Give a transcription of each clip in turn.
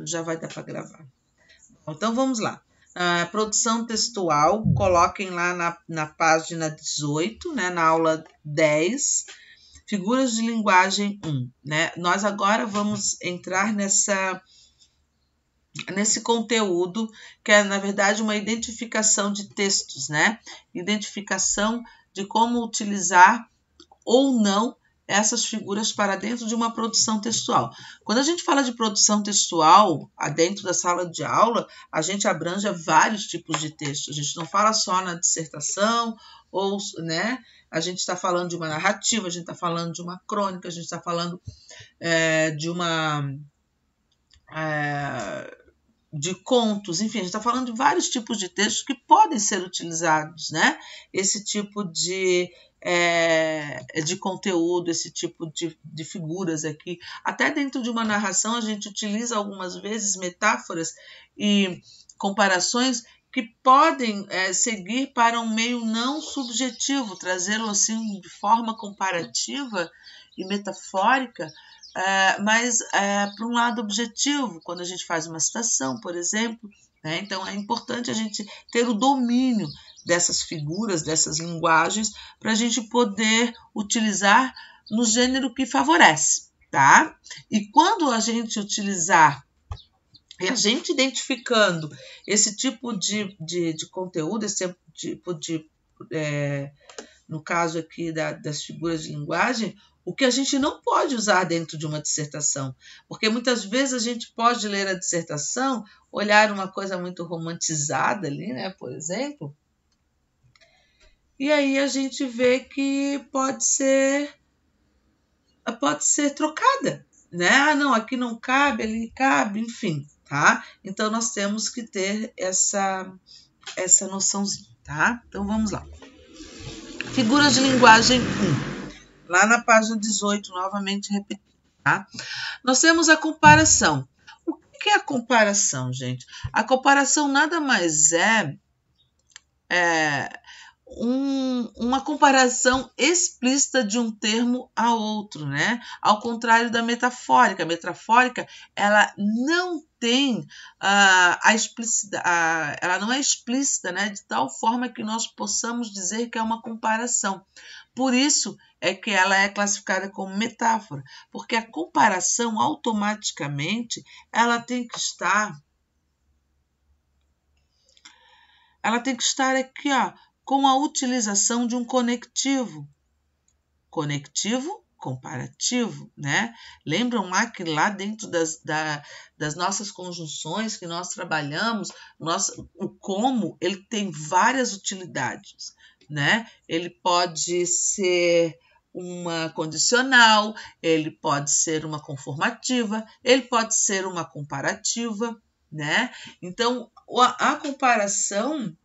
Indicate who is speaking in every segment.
Speaker 1: Já vai dar para gravar. Então, vamos lá. Produção textual, coloquem lá na página 18, né, na aula 10, figuras de linguagem 1. Né? Nós agora vamos entrar nesse conteúdo, que é, na verdade, uma identificação de textos, né? Identificação de como utilizar ou não essas figuras para dentro de uma produção textual. Quando a gente fala de produção textual, dentro da sala de aula, a gente abrange vários tipos de texto. A gente não fala só na dissertação, ou, né? A gente está falando de uma narrativa, a gente está falando de uma crônica, a gente está falando de contos, enfim, a gente está falando de vários tipos de textos que podem ser utilizados, né? Esse tipo de conteúdo, esse tipo de figuras aqui. Até dentro de uma narração, a gente utiliza algumas vezes metáforas e comparações que podem seguir para um meio não subjetivo, trazê-lo assim de forma comparativa e metafórica, mas para um lado objetivo, quando a gente faz uma citação, por exemplo. Né? Então, é importante a gente ter o domínio dessas figuras, dessas linguagens, para a gente poder utilizar no gênero que favorece. Tá? E quando a gente utilizar, e a gente identificando esse tipo de conteúdo, esse tipo no caso aqui das figuras de linguagem, o que a gente não pode usar dentro de uma dissertação, porque muitas vezes a gente pode ler a dissertação, olhar uma coisa muito romantizada ali, né, por exemplo, e aí a gente vê que pode ser trocada, né? Ah, não, aqui não cabe, ali cabe, enfim, tá? Então nós temos que ter essa noçãozinha, tá? Então vamos lá. Figuras de linguagem 1. Lá na página 18, novamente repetindo, tá? Nós temos a comparação. O que é a comparação, gente? A comparação nada mais é uma comparação explícita de um termo a outro, né? Ao contrário da metafórica. A metafórica, ela não tem ela não é explícita, né? De tal forma que nós possamos dizer que é uma comparação. Por isso é que ela é classificada como metáfora, porque a comparação automaticamente ela tem que estar aqui, ó, com a utilização de um conectivo. Conectivo comparativo, né? Lembram lá que lá dentro das nossas conjunções que nós trabalhamos, o como, ele tem várias utilidades, né? Ele pode ser uma condicional, ele pode ser uma conformativa, ele pode ser uma comparativa, né? Então, a comparação,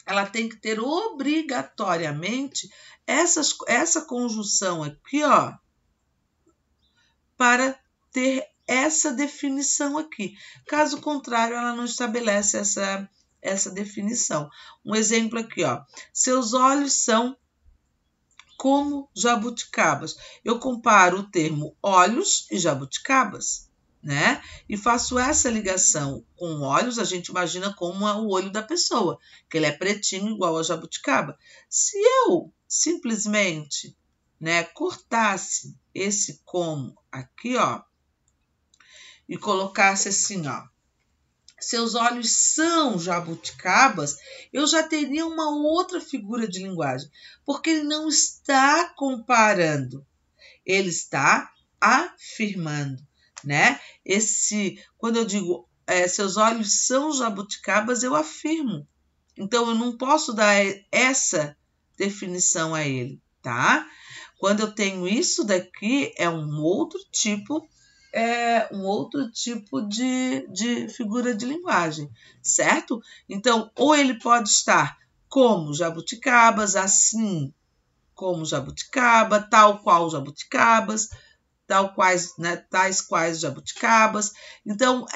Speaker 1: ela tem que ter obrigatoriamente essa conjunção aqui, ó, para ter essa definição aqui. Caso contrário, ela não estabelece essa definição. Um exemplo aqui, ó. Seus olhos são como jabuticabas. Eu comparo o termo olhos e jabuticabas, né? E faço essa ligação com olhos, a gente imagina como o olho da pessoa, que ele é pretinho igual a jabuticaba. Se eu simplesmente, né, cortasse esse como aqui, ó, e colocasse assim, ó, seus olhos são jabuticabas, eu já teria uma outra figura de linguagem, porque ele não está comparando, ele está afirmando, né? Quando eu digo seus olhos são jabuticabas, eu afirmo. Então, eu não posso dar essa definição a ele, tá? Quando eu tenho isso daqui, é um outro tipo de figura de linguagem, certo? Então, ou ele pode estar como jabuticabas, assim como jabuticaba, tal qual jabuticabas, tais quais jabuticabas. Então,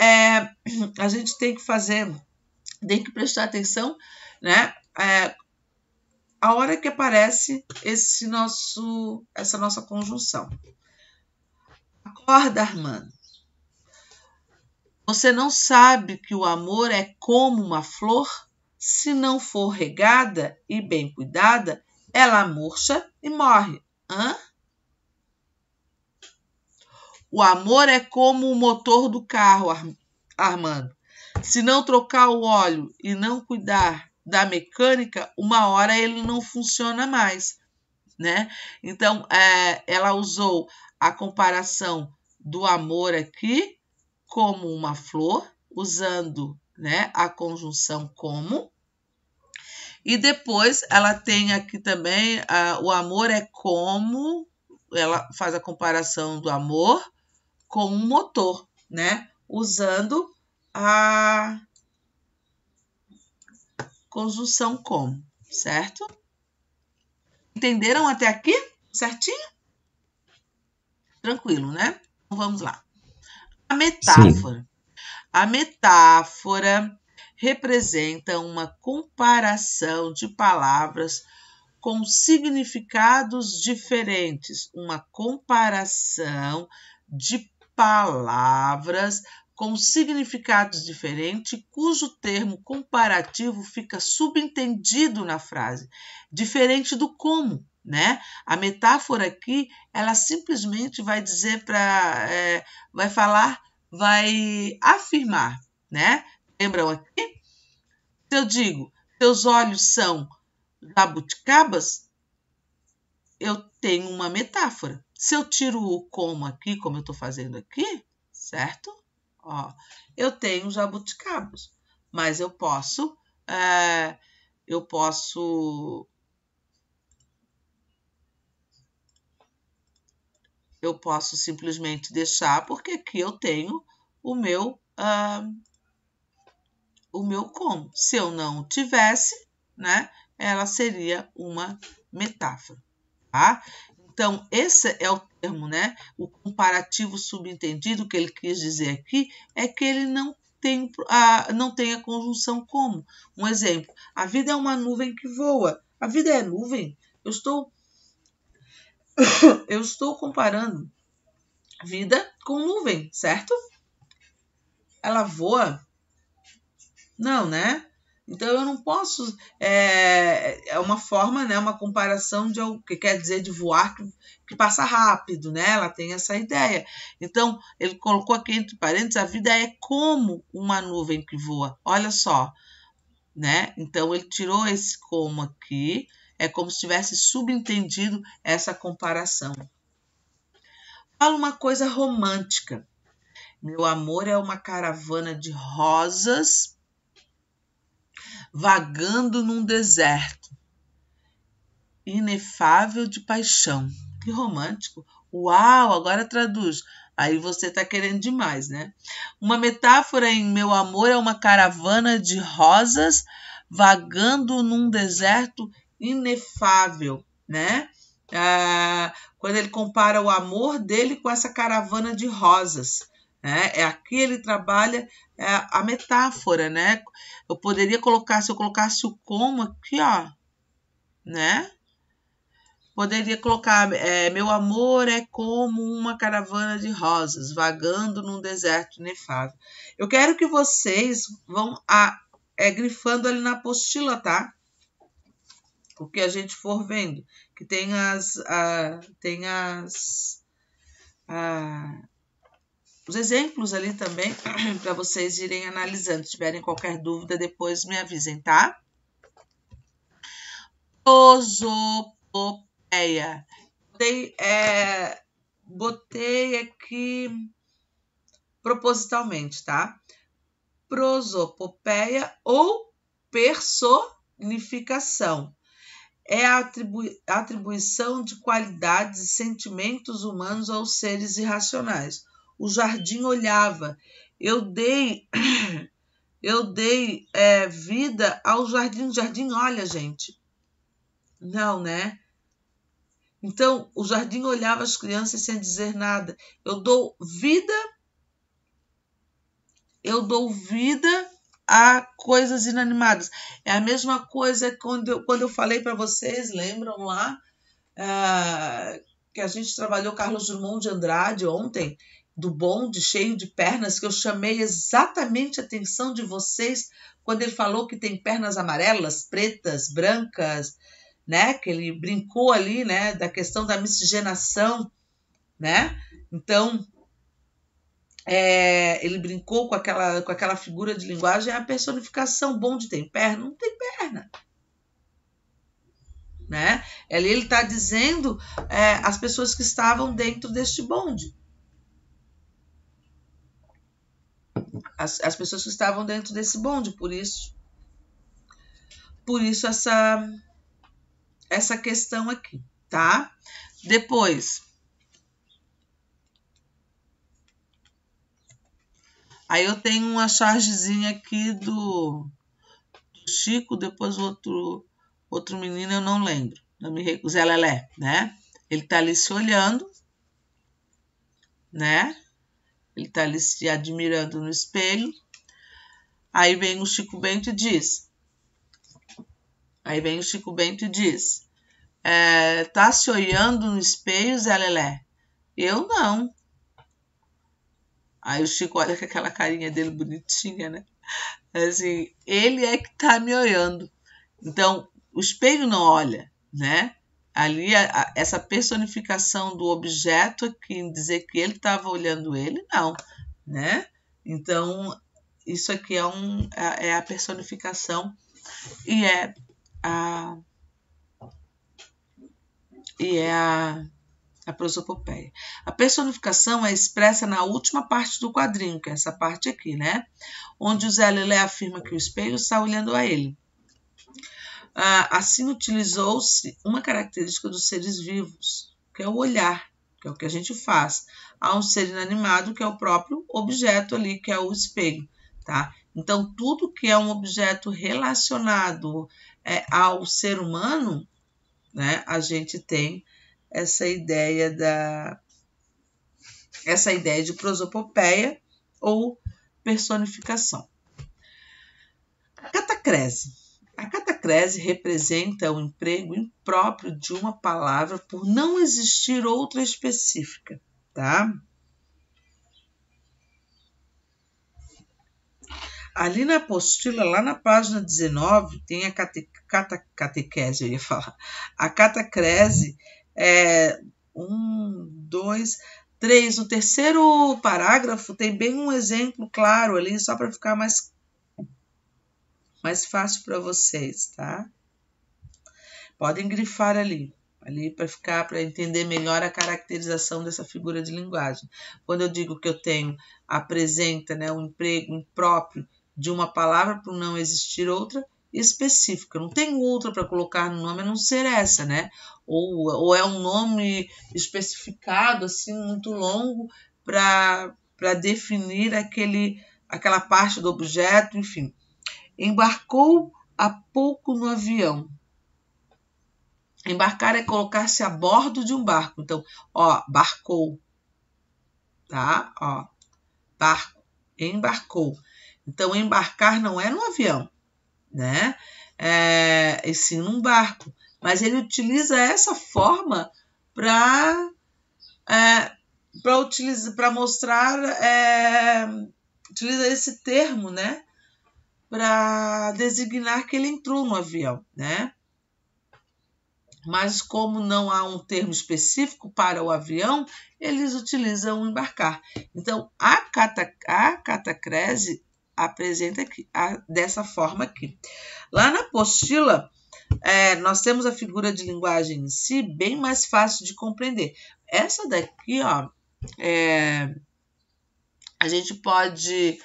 Speaker 1: a gente tem que prestar atenção, né? A hora que aparece essa nossa conjunção. Acorda, Armando. Você não sabe que o amor é como uma flor? Se não for regada e bem cuidada, ela murcha e morre. Hã? O amor é como o motor do carro, Armando. Se não trocar o óleo e não cuidar da mecânica, uma hora ele não funciona mais, né? Então, ela usou a comparação do amor aqui como uma flor, usando, né, a conjunção como. E depois ela tem aqui também o amor é como, ela faz a comparação do amor com um motor, né? Usando a conjunção como, certo? Entenderam até aqui? Certinho? Tranquilo, né? Então vamos lá. A metáfora. Sim. A metáfora representa uma comparação de palavras com significados diferentes. Uma comparação de palavras com significados diferentes, cujo termo comparativo fica subentendido na frase, diferente do como, né? A metáfora aqui, ela simplesmente vai dizer vai falar, vai afirmar, né? Lembram aqui? Se eu digo, teus olhos são jabuticabas, eu tenho uma metáfora. Se eu tiro o como aqui, como eu estou fazendo aqui, certo? Ó, eu tenho jabuticabas, mas eu posso simplesmente deixar, porque aqui eu tenho o meu como. Se eu não tivesse, né, ela seria uma metáfora, tá? Então, esse é o termo, né? O comparativo subentendido que ele quis dizer aqui é que ele não tem a conjunção como. Um exemplo, a vida é uma nuvem que voa. A vida é nuvem? Eu estou comparando vida com nuvem, certo? Ela voa? Não, né? Então, eu não posso... É uma forma, né? Uma comparação de algo que quer dizer de voar, que passa rápido, né? Ela tem essa ideia. Então, ele colocou aqui entre parênteses, a vida é como uma nuvem que voa. Olha só, né? Então, ele tirou esse como aqui, é como se tivesse subentendido essa comparação. Fala uma coisa romântica. Meu amor é uma caravana de rosas vagando num deserto, inefável de paixão. Que romântico! Uau, agora traduz. Aí você está querendo demais, né? Uma metáfora em meu amor é uma caravana de rosas vagando num deserto inefável, né? Quando ele compara o amor dele com essa caravana de rosas, né? Aqui ele trabalha a metáfora, né? Eu poderia colocar, se eu colocasse o como aqui, ó, né? Poderia colocar, meu amor é como uma caravana de rosas, vagando num deserto inefável. Eu quero que vocês vão grifando ali na apostila, tá? O que a gente for vendo, que tem os exemplos ali também, para vocês irem analisando. Se tiverem qualquer dúvida, depois me avisem, tá? Prosopopeia. Botei aqui propositalmente, tá? Prosopopeia ou personificação. É a atribuição de qualidades e sentimentos humanos aos seres irracionais. O jardim olhava. Eu dei vida ao jardim. O jardim olha, gente. Não, né? Então, o jardim olhava as crianças sem dizer nada. Eu dou vida a coisas inanimadas. É a mesma coisa quando eu falei para vocês, lembram lá, que a gente trabalhou Carlos Drummond de Andrade ontem, do bonde cheio de pernas, que eu chamei exatamente a atenção de vocês quando ele falou que tem pernas amarelas, pretas, brancas, né? Que ele brincou ali, né? Da questão da miscigenação, né? Então, ele brincou com aquela figura de linguagem, a personificação. Bonde tem perna? Não tem perna. Né? Ele está dizendo as pessoas que estavam dentro deste bonde. As pessoas que estavam dentro desse bonde, por isso essa questão aqui, tá? Depois, aí eu tenho uma chargezinha aqui do Chico, depois outro menino, eu não lembro, o Zé Lelé, né? Ele tá ali se olhando, né? Ele tá ali se admirando no espelho. Aí vem o Chico Bento e diz, tá se olhando no espelho, Zé Lelé? Eu não. Aí o Chico olha com aquela carinha dele bonitinha, né? Assim, ele é que tá me olhando. Então, o espelho não olha, né? Ali, essa personificação do objeto aqui, em dizer que ele estava olhando ele, não, né? Então, isso aqui é a personificação e é a prosopopeia. A personificação é expressa na última parte do quadrinho, que é essa parte aqui, né? Onde o Zé Lelé afirma que o espelho está olhando a ele. Assim, utilizou-se uma característica dos seres vivos, que é o olhar, que é o que a gente faz. Há um ser inanimado, que é o próprio objeto ali, que é o espelho, tá? Então, tudo que é um objeto relacionado ao ser humano, né, a gente tem essa ideia de prosopopeia ou personificação. A catacrese. A catacrese representa o emprego impróprio de uma palavra por não existir outra específica, tá? Ali na apostila, lá na página 19, tem a catequese, eu ia falar. A catacrese é 1, 2, 3. O terceiro parágrafo tem bem um exemplo claro ali, só para ficar mais fácil para vocês, tá? Podem grifar ali para entender melhor a caracterização dessa figura de linguagem. Quando eu digo que eu apresenta, né, um emprego impróprio de uma palavra por não existir outra específica. Não tem outra para colocar no nome a não ser essa, né? Ou é um nome especificado, assim, muito longo para definir aquela parte do objeto, enfim. Embarcou há pouco no avião. Embarcar é colocar-se a bordo de um barco. Então, barcou, tá? Barco, embarcou. Então, embarcar não é no avião, né? E sim num barco. Mas ele utiliza essa forma para mostrar, utiliza esse termo, né? Para designar que ele entrou no avião, né? Mas como não há um termo específico para o avião, eles utilizam o embarcar. Então, a catacrese apresenta aqui, dessa forma aqui. Lá na apostila, nós temos a figura de linguagem em si bem mais fácil de compreender. Essa daqui, a gente pode...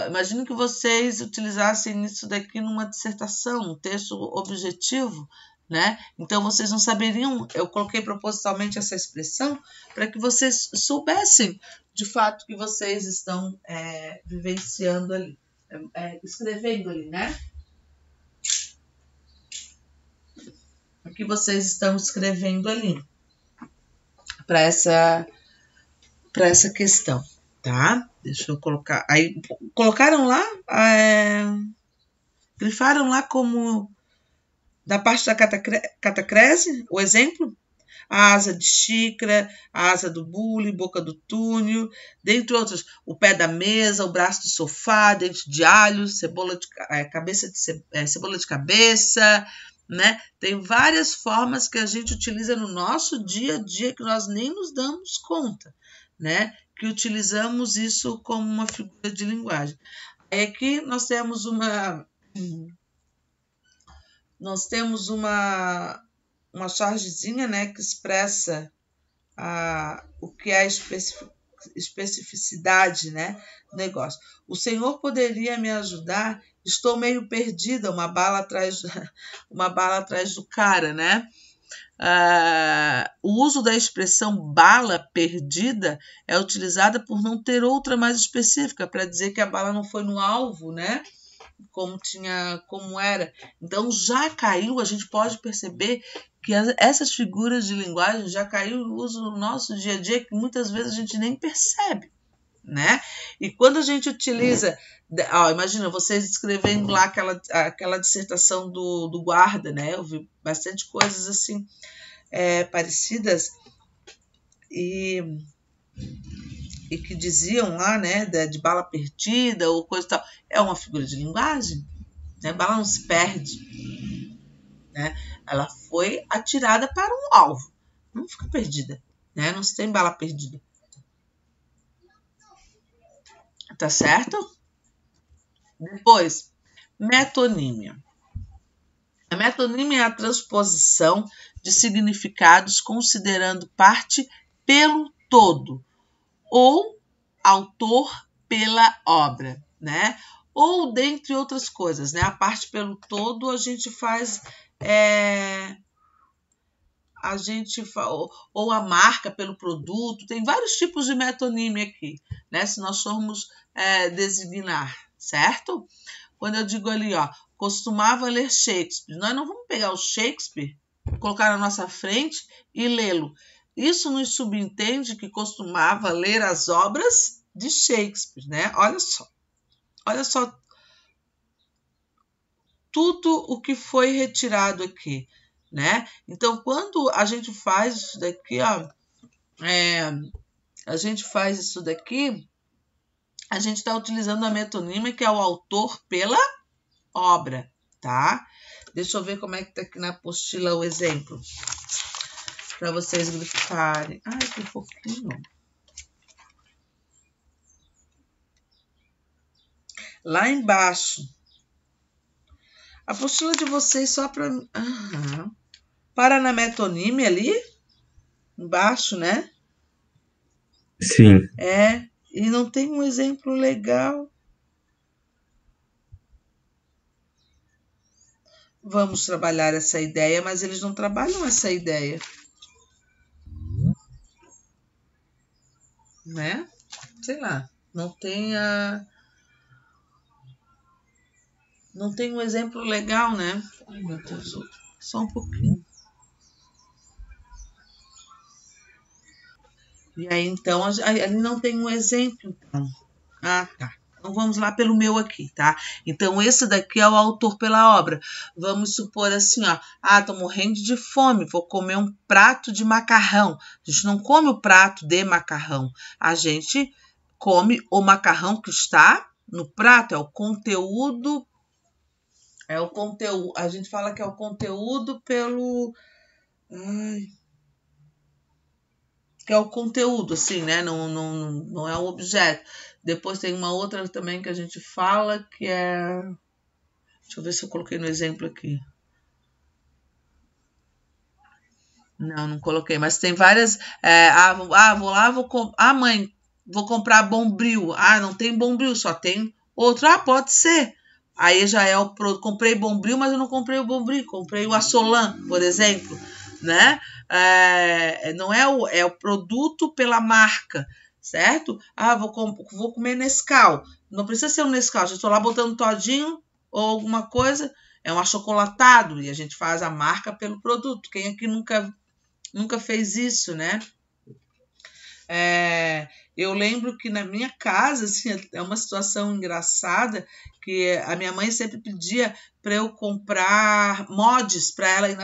Speaker 1: imagino que vocês utilizassem isso daqui numa dissertação, um texto objetivo, né? Então, vocês não saberiam, eu coloquei propositalmente essa expressão para que vocês soubessem de fato que vocês estão vivenciando ali, escrevendo ali, né? O que vocês estão escrevendo ali para essa questão, tá? Deixa eu colocar. Aí, colocaram lá, grifaram lá como da parte da catacrese, o exemplo. A asa de xícara, a asa do bule, boca do túnel, dentre outros, o pé da mesa, o braço do sofá, dente de alho, cebola de cabeça, né? Tem várias formas que a gente utiliza no nosso dia a dia que nós nem nos damos conta, né? Que utilizamos isso como uma figura de linguagem. Aí aqui nós temos uma chargezinha, né, que expressa o que é a especificidade, né, do negócio. O senhor poderia me ajudar? Estou meio perdida, uma bala atrás do cara, né? O uso da expressão bala perdida é utilizada por não ter outra mais específica, para dizer que a bala não foi no alvo, né? Como era. Então já caiu, a gente pode perceber que essas figuras de linguagem já caiu no uso no nosso dia a dia, que muitas vezes a gente nem percebe, né? E quando a gente utiliza, imagina vocês escrevendo lá aquela dissertação do guarda, né? Eu vi bastante coisas assim parecidas e que diziam lá, né, de bala perdida ou coisa e tal. É uma figura de linguagem, né? Bala não se perde, né? Ela foi atirada para um alvo, não fica perdida, né? Não se tem bala perdida. Tá certo? Depois, metonímia. A metonímia é a transposição de significados considerando parte pelo todo, ou autor pela obra, né? Ou dentre outras coisas, né? A parte pelo todo a gente faz ou a marca pelo produto, tem vários tipos de metonímia aqui, né? Se nós formos designar, certo? Quando eu digo ali, ó, costumava ler Shakespeare, nós não vamos pegar o Shakespeare, colocar na nossa frente e lê-lo. Isso nos subentende que costumava ler as obras de Shakespeare, né? Olha só tudo o que foi retirado aqui, né? Então, quando a gente faz isso daqui, ó, a gente está utilizando a metonímia, que é o autor pela obra, tá? Deixa eu ver como é que tá aqui na apostila o exemplo, para vocês grifarem. Ai, que pouquinho. Lá embaixo. A apostila de vocês só para... Para na metonímia ali, embaixo, né?
Speaker 2: Sim.
Speaker 1: E não tem um exemplo legal. Vamos trabalhar essa ideia, mas eles não trabalham essa ideia, né? Sei lá, não tem um exemplo legal, né? Ai, meu Deus, só um pouquinho. E aí, então, ali não tem um exemplo, então. Tá. Então, vamos lá pelo meu aqui, tá? Então, esse daqui é o autor pela obra. Vamos supor assim, ó. Tô morrendo de fome, vou comer um prato de macarrão. A gente não come o prato de macarrão. A gente come o macarrão que está no prato. É o conteúdo. A gente fala que é o conteúdo pelo... que é o conteúdo, assim, né? Não é o objeto. Depois tem uma outra também que a gente fala que é... Deixa eu ver se eu coloquei no exemplo aqui. Não coloquei, mas tem várias... mãe, vou comprar Bombril. Não tem Bombril, só tem outro. Pode ser. Aí já é o produto. Comprei Bombril, mas eu não comprei o Bombril. Comprei o Assolan, por exemplo, né? Não é o produto pela marca, certo? Vou comer Nescau. Não precisa ser um Nescau. Já estou lá botando todinho ou alguma coisa. É um achocolatado e a gente faz a marca pelo produto. Quem aqui nunca fez isso, né? Eu lembro que na minha casa, assim, é uma situação engraçada, que a minha mãe sempre pedia para eu comprar mods para ela ir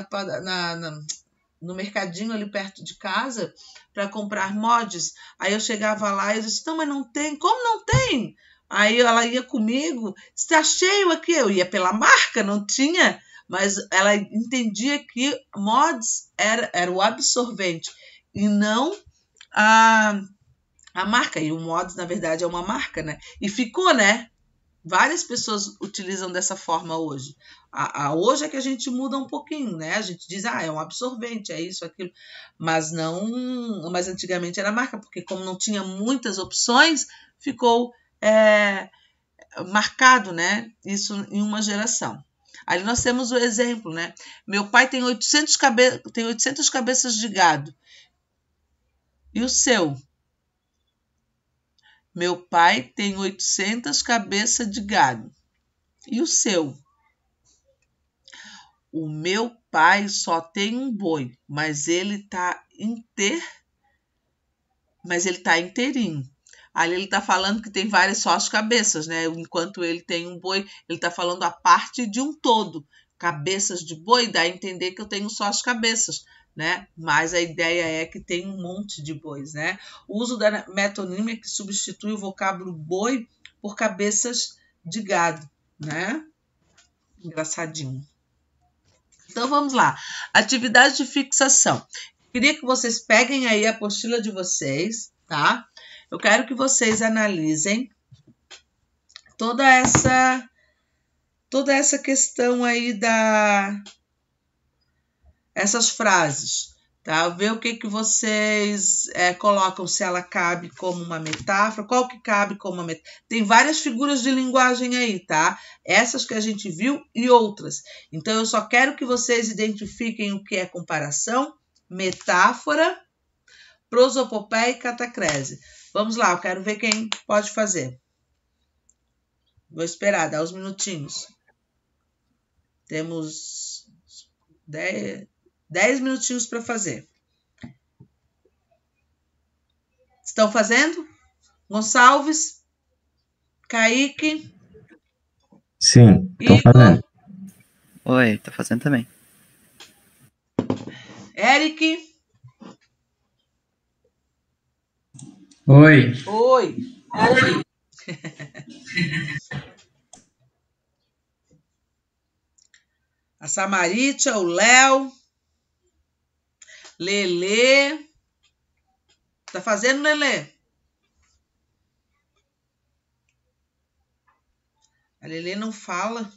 Speaker 1: no mercadinho ali perto de casa para comprar mods. Aí eu chegava lá e eu disse, não, mas não tem. Como não tem? Aí ela ia comigo, está cheio aqui. Eu ia pela marca, não tinha, mas ela entendia que mods era o absorvente e não a marca. E o mods, na verdade, é uma marca, né? E ficou, né? Várias pessoas utilizam dessa forma hoje. Hoje é que a gente muda um pouquinho, né? A gente diz, é um absorvente, é isso, aquilo. Mas não. Mas antigamente era marca, porque como não tinha muitas opções, ficou marcado, né? Isso em uma geração. Ali nós temos o exemplo, né? Meu pai tem 800 cabeças de gado. E o seu? Meu pai tem 800 cabeças de gado. E o seu? O meu pai só tem um boi, mas ele tá inteirinho. Ali ele está falando que tem várias só as cabeças, né? Enquanto ele tem um boi, ele está falando a parte de um todo. Cabeças de boi dá a entender que eu tenho só as cabeças, né? Mas a ideia é que tem um monte de bois, né? O uso da metonímia que substitui o vocábulo boi por cabeças de gado, né? Engraçadinho. Então vamos lá. Atividade de fixação. Queria que vocês peguem aí a apostila de vocês, tá? Eu quero que vocês analisem toda essa questão aí essas frases, tá? Ver o que vocês colocam, se ela cabe como uma metáfora, qual que cabe como uma metáfora. Tem várias figuras de linguagem aí, tá? Essas que a gente viu e outras. Então, eu só quero que vocês identifiquem o que é comparação, metáfora, prosopopeia e catacrese. Vamos lá, eu quero ver quem pode fazer. Vou esperar, dá uns minutinhos. Temos 10 minutinhos para fazer. Estão fazendo? Gonçalves? Kaique?
Speaker 2: Sim, estou fazendo.
Speaker 3: Oi, tô fazendo também.
Speaker 1: Eric?
Speaker 2: Oi.
Speaker 1: Oi. A Samarita, o Léo, Lelê. Tá fazendo, Lelê? A Lelê não fala.